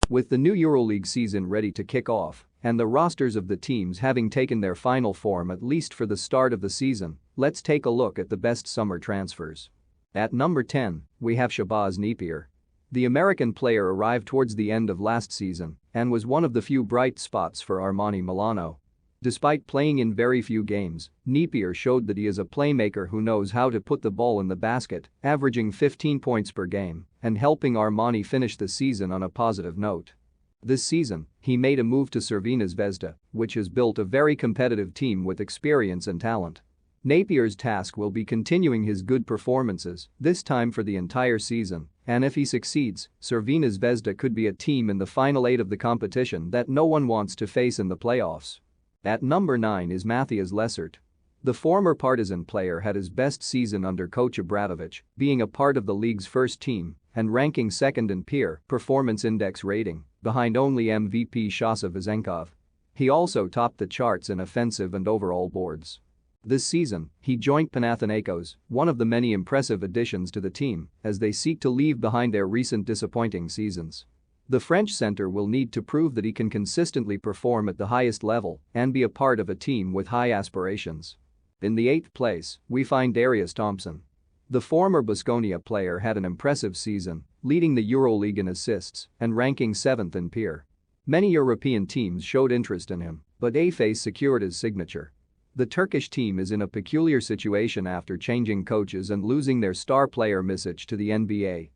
With the new Euroleague season ready to kick off and the rosters of the teams having taken their final form at least for the start of the season, let's take a look at the best summer transfers. At number 10, we have Shabazz Napier. The American player arrived towards the end of last season and was one of the few bright spots for Armani Milano. Despite playing in very few games, Napier showed that he is a playmaker who knows how to put the ball in the basket, averaging 15 points per game and helping Armani finish the season on a positive note. This season, he made a move to Crvena Zvezda, which has built a very competitive team with experience and talent. Napier's task will be continuing his good performances, this time for the entire season, and if he succeeds, Crvena Zvezda could be a team in the final 8 of the competition that no one wants to face in the playoffs. At number 9 is Matthias Lessert. The former Partizan player had his best season under coach Obradovic, being a part of the league's first team and ranking second in peer performance index rating, behind only MVP Shasa Vezenkov. He also topped the charts in offensive and overall boards. This season, he joined Panathinaikos, one of the many impressive additions to the team, as they seek to leave behind their recent disappointing seasons. The French center will need to prove that he can consistently perform at the highest level and be a part of a team with high aspirations. In the 8th place, we find Darius Thompson. The former Baskonia player had an impressive season, leading the Euroleague in assists and ranking 7th in peer. Many European teams showed interest in him, but Efes secured his signature. The Turkish team is in a peculiar situation after changing coaches and losing their star player Misic to the NBA.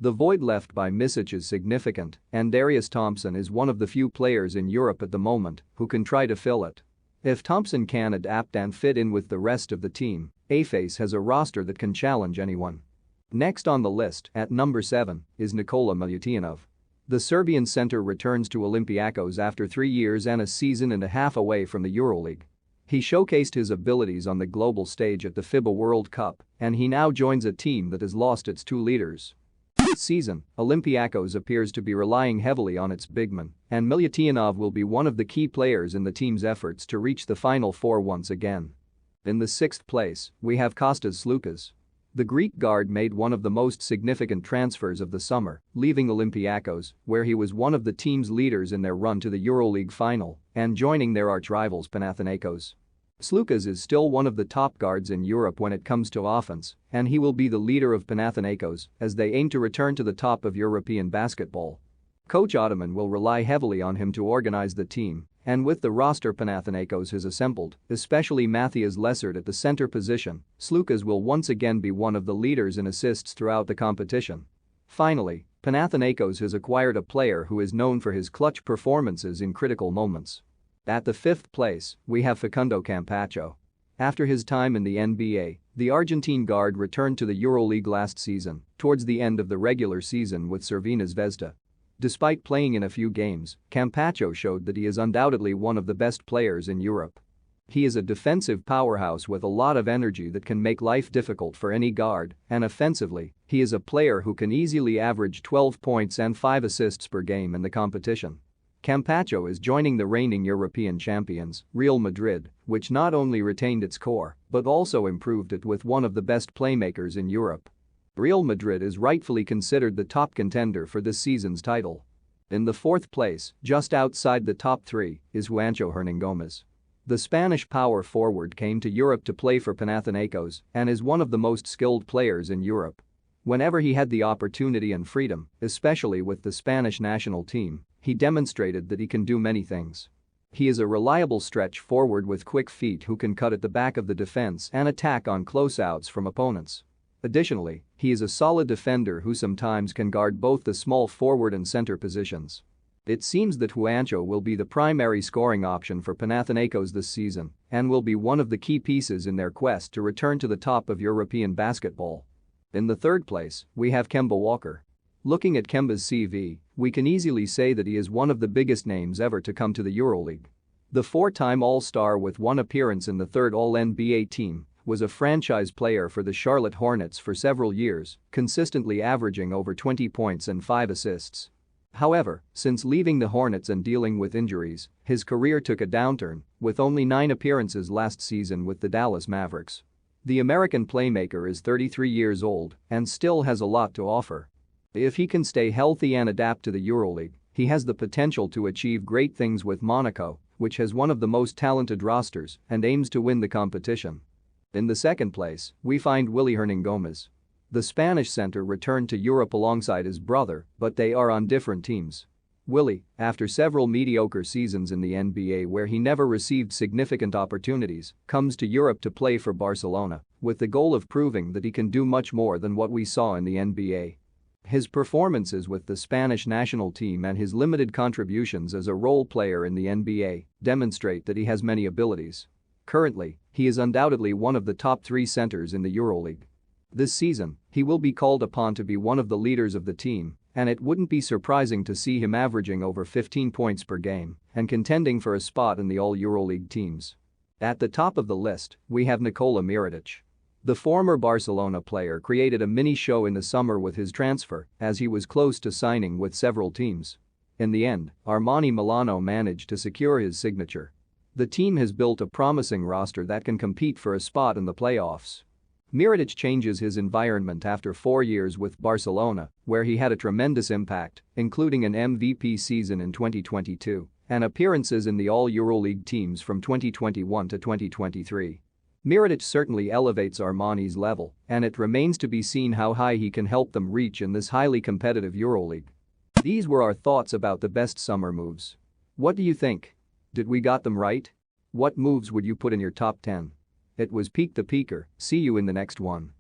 The void left by Misic is significant, and Darius Thompson is one of the few players in Europe at the moment who can try to fill it. If Thompson can adapt and fit in with the rest of the team, Efes has a roster that can challenge anyone. Next on the list, at number 7, is Nikola Milutinovic. The Serbian center returns to Olympiacos after 3 years and a season and a half away from the Euroleague. He showcased his abilities on the global stage at the FIBA World Cup, and he now joins a team that has lost its 2 leaders. This season, Olympiacos appears to be relying heavily on its bigman, and Milutinovic will be one of the key players in the team's efforts to reach the Final Four once again. In the 6th place, we have Kostas Sloukas. The Greek guard made one of the most significant transfers of the summer, leaving Olympiacos, where he was one of the team's leaders in their run to the Euroleague final, and joining their arch-rivals Panathinaikos. Sloukas is still one of the top guards in Europe when it comes to offense, and he will be the leader of Panathinaikos as they aim to return to the top of European basketball. Coach Ottoman will rely heavily on him to organize the team, and with the roster Panathinaikos has assembled, especially Matthias Lessert at the center position, Sloukas will once again be one of the leaders in assists throughout the competition. Finally, Panathinaikos has acquired a player who is known for his clutch performances in critical moments. At the 5th place, we have Facundo Campazzo. After his time in the NBA, the Argentine guard returned to the Euroleague last season, towards the end of the regular season with Crvena Zvezda. Despite playing in a few games, Campazzo showed that he is undoubtedly one of the best players in Europe. He is a defensive powerhouse with a lot of energy that can make life difficult for any guard, and offensively, he is a player who can easily average 12 points and 5 assists per game in the competition. Campazzo is joining the reigning European champions, Real Madrid, which not only retained its core but also improved it with one of the best playmakers in Europe. Real Madrid is rightfully considered the top contender for this season's title. In the 4th place, just outside the top 3, is Juancho Hernangomez. The Spanish power forward came to Europe to play for Panathinaikos and is one of the most skilled players in Europe. Whenever he had the opportunity and freedom, especially with the Spanish national team, he demonstrated that he can do many things. He is a reliable stretch forward with quick feet who can cut at the back of the defense and attack on closeouts from opponents. Additionally, he is a solid defender who sometimes can guard both the small forward and center positions. It seems that Juancho will be the primary scoring option for Panathinaikos this season and will be one of the key pieces in their quest to return to the top of European basketball. In the 3rd place, we have Kemba Walker. Looking at Kemba's CV, we can easily say that he is one of the biggest names ever to come to the Euroleague. The 4-time All-Star with 1 appearance in the 3rd All-NBA team was a franchise player for the Charlotte Hornets for several years, consistently averaging over 20 points and 5 assists. However, since leaving the Hornets and dealing with injuries, his career took a downturn, with only 9 appearances last season with the Dallas Mavericks. The American playmaker is 33 years old and still has a lot to offer. If he can stay healthy and adapt to the Euroleague, He has the potential to achieve great things with Monaco, which has one of the most talented rosters and aims to win the competition. In the second place, we find Willy Hernangomez. The Spanish center returned to Europe alongside his brother, but they are on different teams. Willy, after several mediocre seasons in the NBA where he never received significant opportunities, comes to Europe to play for Barcelona, with the goal of proving that he can do much more than what we saw in the NBA. His performances with the Spanish national team and his limited contributions as a role player in the NBA demonstrate that he has many abilities. Currently, he is undoubtedly one of the top 3 centers in the Euroleague. This season, he will be called upon to be one of the leaders of the team, and it wouldn't be surprising to see him averaging over 15 points per game and contending for a spot in the all-Euroleague teams. At the top of the list, we have Nikola Mirotic. The former Barcelona player created a mini-show in the summer with his transfer, as he was close to signing with several teams. In the end, Armani Milano managed to secure his signature. The team has built a promising roster that can compete for a spot in the playoffs. Mirotic changes his environment after 4 years with Barcelona, where he had a tremendous impact, including an MVP season in 2022 and appearances in the all-Euroleague teams from 2021 to 2023. Mirotic certainly elevates Armani's level, and it remains to be seen how high he can help them reach in this highly competitive Euroleague. These were our thoughts about the best summer moves. What do you think? Did we got them right? What moves would you put in your top 10? It was Peek the Peeker, see you in the next one.